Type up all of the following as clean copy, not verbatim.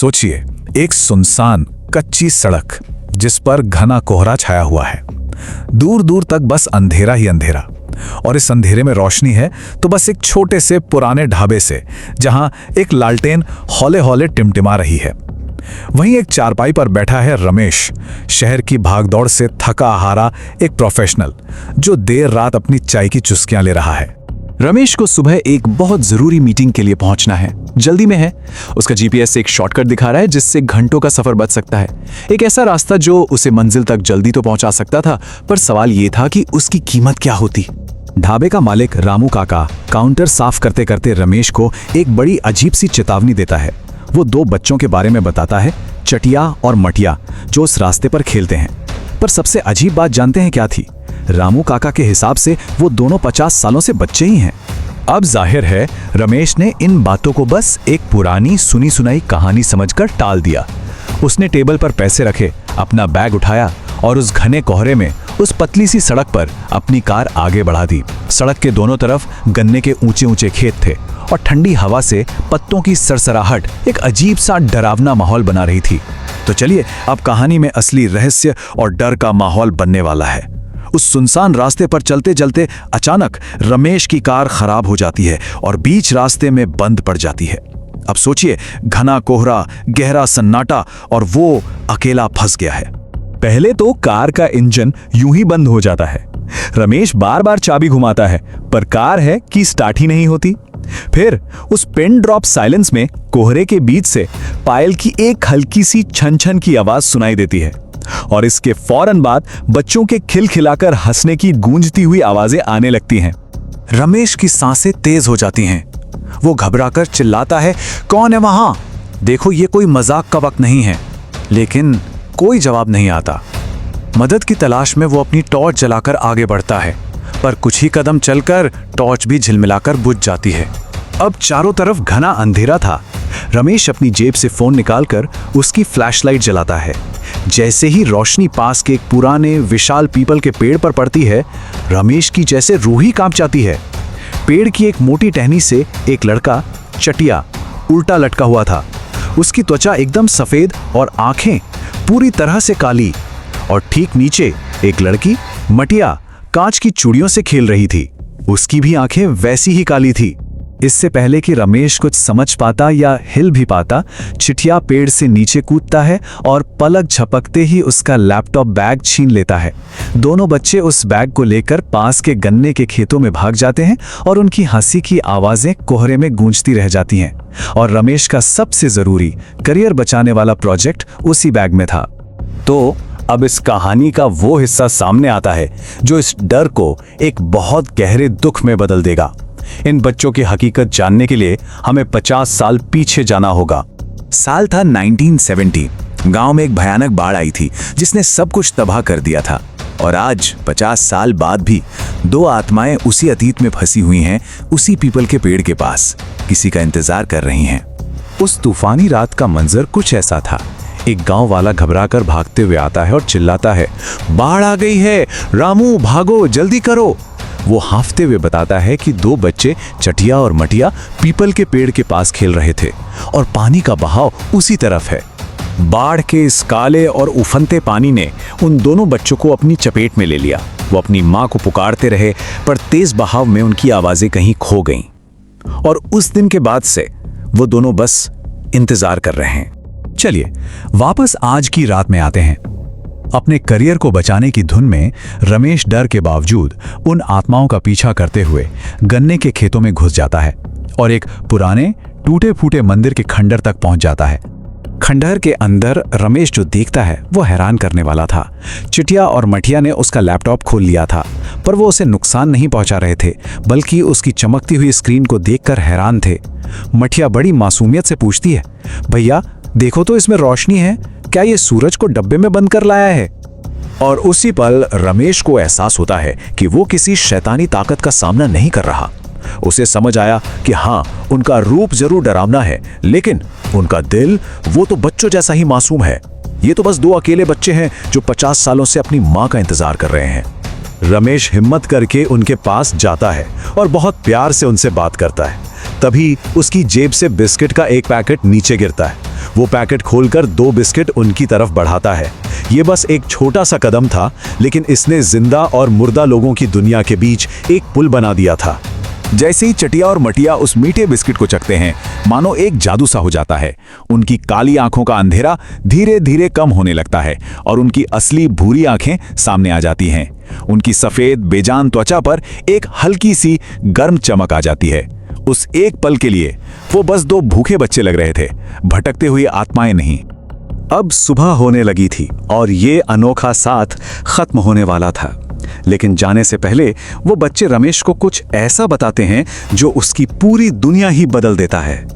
सोचिए, एक सुनसान कच्ची सड़क जिस पर घना कोहरा छाया हुआ है। दूर दूर तक बस अंधेरा ही अंधेरा, और इस अंधेरे में रोशनी है तो बस एक छोटे से पुराने ढाबे से, जहां एक लालटेन हौले हौले टिमटिमा रही है। वहीं एक चारपाई पर बैठा है रमेश, शहर की भागदौड़ से थका हारा एक प्रोफेशनल जो देर रात अपनी चाय की चुस्कियां ले रहा है। रमेश को सुबह एक बहुत जरूरी मीटिंग के लिए पहुंचना है, जल्दी में है। उसका जीपीएस एक शॉर्टकट दिखा रहा है जिससे घंटों का सफर बच सकता है। एक ऐसा रास्ता जो उसे मंजिल तक जल्दी तो पहुंचा सकता था, पर सवाल यह था कि उसकी कीमत क्या होती। ढाबे का मालिक रामू काका काउंटर साफ करते करते रमेश को एक बड़ी अजीब सी चेतावनी देता है। वो दो बच्चों के बारे में बताता है, चटिया और मटिया, जो उस रास्ते पर खेलते हैं। पर सबसे अजीब बात जानते हैं क्या थी? रामू काका के हिसाब से वो दोनों 50 सालों से बच्चे ही हैं। अब जाहिर है रमेश ने इन बातों को बस एक पुरानी सुनी सुनाई कहानी समझकर टाल दिया। उसने टेबल पर पैसे रखे, अपना बैग उठाया और उस घने कोहरे में उस पतली सी सड़क पर अपनी कार आगे बढ़ा दी। सड़क के दोनों तरफ गन्ने के ऊंचे ऊंचे खेत थे और ठंडी हवा से पत्तों की सरसराहट एक अजीब सा डरावना माहौल बना रही थी। तो चलिए, अब कहानी में असली रहस्य और डर का माहौल बनने वाला है। उस सुनसान रास्ते पर चलते चलते अचानक रमेश की कार खराब हो जाती है और बीच रास्ते में बंद पड़ जाती है। अब सोचिए, घना कोहरा, गहरा सन्नाटा, और वो अकेला फंस गया है। पहले तो कार का इंजन यूं ही बंद हो जाता है। रमेश बार बार चाबी घुमाता है, पर कार है कि स्टार्ट ही नहीं होती। फिर उस पिन ड्रॉप साइलेंस में कोहरे के बीच से पायल की एक हल्की सी छन छन की आवाज सुनाई देती है, और इसके फौरन बाद बच्चों के खिलखिलाकर हंसने की गूंजती हुई आवाजें आने लगती हैं। रमेश की सांसें तेज हो जाती हैं। वो घबराकर चिल्लाता है, कौन है वहां? देखो, ये कोई मजाक का वक्त नहीं है। लेकिन कोई जवाब नहीं आता। मदद की तलाश में वो अपनी टॉर्च जलाकर आगे बढ़ता है, पर कुछ ही कदम चलकर टॉर्च भी झिलमिलाकर बुझ जाती है। अब चारों तरफ घना अंधेरा था। रमेश अपनी जेब से फोन निकालकर उसकी फ्लैशलाइट जलाता है। जैसे ही रोशनी पास के एक पुराने विशाल पीपल के पेड़ पर पड़ती है, रमेश की जैसे रूह ही कांप जाती है। पेड़ की एक मोटी टहनी से एक लड़का, चटिया, उल्टा लटका हुआ था। उसकी त्वचा एकदम सफेद और आंखें पूरी तरह से काली, और ठीक नीचे एक लड़की, मटिया, कांच की चूड़ियों से खेल रही थी। उसकी भी आंखें वैसी ही काली थी। इससे पहले कि रमेश कुछ समझ पाता या हिल भी पाता, चिटिया पेड़ से नीचे कूदता है और पलक झपकते ही उसका लैपटॉप बैग छीन लेता है। दोनों बच्चे उस बैग को लेकर पास के गन्ने के खेतों में भाग जाते हैं और उनकी हंसी की आवाजें कोहरे में गूंजती रह जाती हैं। और रमेश का सबसे जरूरी करियर बचाने वाला प्रोजेक्ट उसी बैग में था। तो अब इस कहानी का वो हिस्सा सामने आता है जो इस डर को एक बहुत गहरे दुख में बदल देगा। इन बच्चों की हकीकत जानने के लिए हमें 50 साल पीछे जाना होगा। साल था 1970। गांव में एक भयानक बाढ़ आई थी जिसने सब कुछ तबाह कर दिया था। और आज 50 साल बाद भी दो आत्माएं उसी अतीत में फंसी हुई हैं, उसी पीपल के पेड़ के पास, किसी का इंतजार कर रही हैं। उस तूफानी रात का मंजर कुछ ऐसा था। एक गांव वाला घबराकर भागते हुए आता है और चिल्लाता है, बाढ़ आ गई है, रामू भागो, जल्दी करो। वो हांफते हुए बताता है कि दो बच्चे, चटिया और मटिया, पीपल के पेड़ के पास खेल रहे थे और पानी का बहाव उसी तरफ है। बाढ़ के इस काले और उफनते पानी ने उन दोनों बच्चों को अपनी चपेट में ले लिया। वो अपनी मां को पुकारते रहे, पर तेज बहाव में उनकी आवाजें कहीं खो गईं। और उस दिन के बाद से वो दोनों बस इंतजार कर रहे हैं। चलिए वापस आज की रात में आते हैं। अपने करियर को बचाने की धुन में रमेश डर के बावजूद उन आत्माओं का पीछा करते हुए गन्ने के खेतों में घुस जाता है और एक पुराने टूटे फूटे मंदिर के खंडर तक पहुंच जाता है। खंडहर के अंदर रमेश जो देखता है वो हैरान करने वाला था। चिटिया और मटिया ने उसका लैपटॉप खोल लिया था, पर वो उसे नुकसान नहीं पहुंचा रहे थे, बल्कि उसकी चमकती हुई स्क्रीन को देखकर हैरान थे। मटिया बड़ी मासूमियत से पूछती है, भैया देखो तो इसमें रोशनी है, क्या ये सूरज को डब्बे में बंद कर लाया है? और उसी पल रमेश को एहसास होता है कि वो किसी शैतानी ताकत का सामना नहीं कर रहा। उसे समझ आया कि हाँ, उनका रूप जरूर डरावना है, लेकिन उनका दिल वो तो बच्चों जैसा ही मासूम है। ये तो बस दो अकेले बच्चे हैं जो 50 सालों से अपनी मां का इंतजार कर रहे हैं। रमेश हिम्मत करके उनके पास जाता है और बहुत प्यार से उनसे बात करता है। तभी उसकी जेब से बिस्किट का एक पैकेट नीचे गिरता है। वो पैकेट खोलकर 2 बिस्किट उनकी तरफ बढ़ाता है। ये बस एक छोटा सा कदम था, लेकिन इसने जिंदा और मुर्दा लोगों की दुनिया के बीच एक पुल बना दिया था। जैसे ही चटिया और मटिया उस मीठे बिस्किट को चखते हैं, मानो एक जादू सा हो जाता है। उनकी काली आंखों का अंधेरा धीरे धीरे कम होने लगता है और उनकी असली भूरी आंखें सामने आ जाती हैं। उनकी सफेद बेजान त्वचा पर एक हल्की सी गर्म चमक आ जाती है। उस एक पल के लिए वो बस 2 भूखे बच्चे लग रहे थे, भटकते हुए आत्माएं नहीं। अब सुबह होने लगी थी और ये अनोखा साथ खत्म होने वाला था। लेकिन जाने से पहले वो बच्चे रमेश को कुछ ऐसा बताते हैं जो उसकी पूरी दुनिया ही बदल देता है।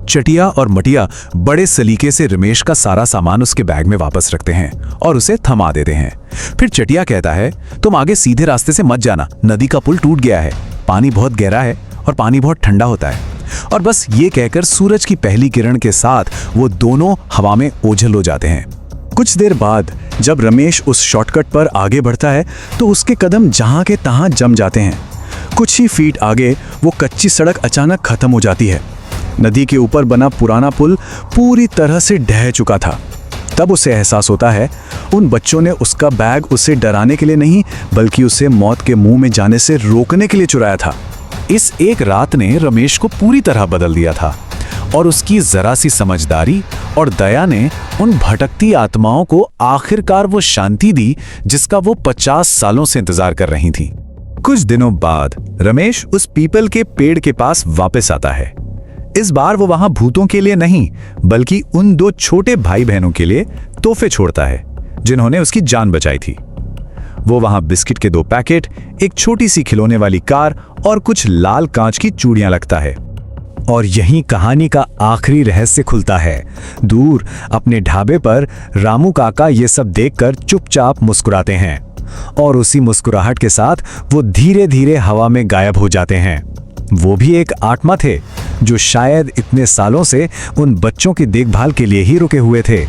चटिया और मटिया बड़े सलीके से रमेश का सारा सामान उसके बैग में वापस रखते हैं और उसे थमा देते हैं। फिर चटिया कहता है, तुम आगे सीधे रास्ते से मत जाना, नदी का पुल टूट गया है, पानी बहुत गहरा है और पानी बहुत ठंडा होता है। और बस ये कहकर सूरज की पहली किरण के साथ वो दोनों हवा में ओझल हो जाते हैं। कुछ देर बाद जब रमेश उस शॉर्टकट पर आगे बढ़ता है तो उसके कदम जहां के तहां जम जाते हैं। कुछ ही फीट आगे वो कच्ची सड़क अचानक खत्म हो जाती है। नदी के ऊपर बना पुराना पुल पूरी तरह से ढह चुका था। तब उसे एहसास होता है उन बच्चों ने उसका बैग उसे डराने के लिए नहीं, बल्कि उसे मौत के मुंह में जाने से रोकने के लिए चुराया था। इस एक रात ने रमेश को पूरी तरह बदल दिया था और उसकी जरा सी समझदारी और दया ने उन भटकती आत्माओं को आखिरकार वो शांति दी जिसका वो 50 सालों से इंतजार कर रही थी। कुछ दिनों बाद रमेश उस पीपल के पेड़ के पास वापस आता है। इस बार वो वहां भूतों के लिए नहीं, बल्कि उन 2 छोटे भाई बहनों के लिए तोहफे छोड़ता है जिन्होंने उसकी जान बचाई थी। वो वहां बिस्किट के 2 पैकेट, एक छोटी सी खिलौने वाली कार और कुछ लाल कांच की चूड़ियां लगता है। और यहीं कहानी का आखिरी रहस्य खुलता है। दूर अपने ढाबे पर रामू काका ये सब देखकर चुपचाप मुस्कुराते हैं और उसी मुस्कुराहट के साथ वो धीरे धीरे हवा में गायब हो जाते हैं। वो भी एक आत्मा थे जो शायद इतने सालों से उन बच्चों की देखभाल के लिए ही रुके हुए थे।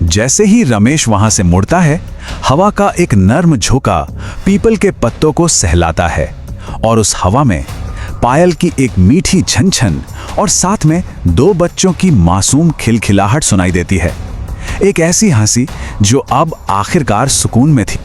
जैसे ही रमेश वहां से मुड़ता है, हवा का एक नर्म झोंका पीपल के पत्तों को सहलाता है और उस हवा में पायल की एक मीठी झनझन और साथ में 2 बच्चों की मासूम खिलखिलाहट सुनाई देती है। एक ऐसी हंसी जो अब आखिरकार सुकून में थी।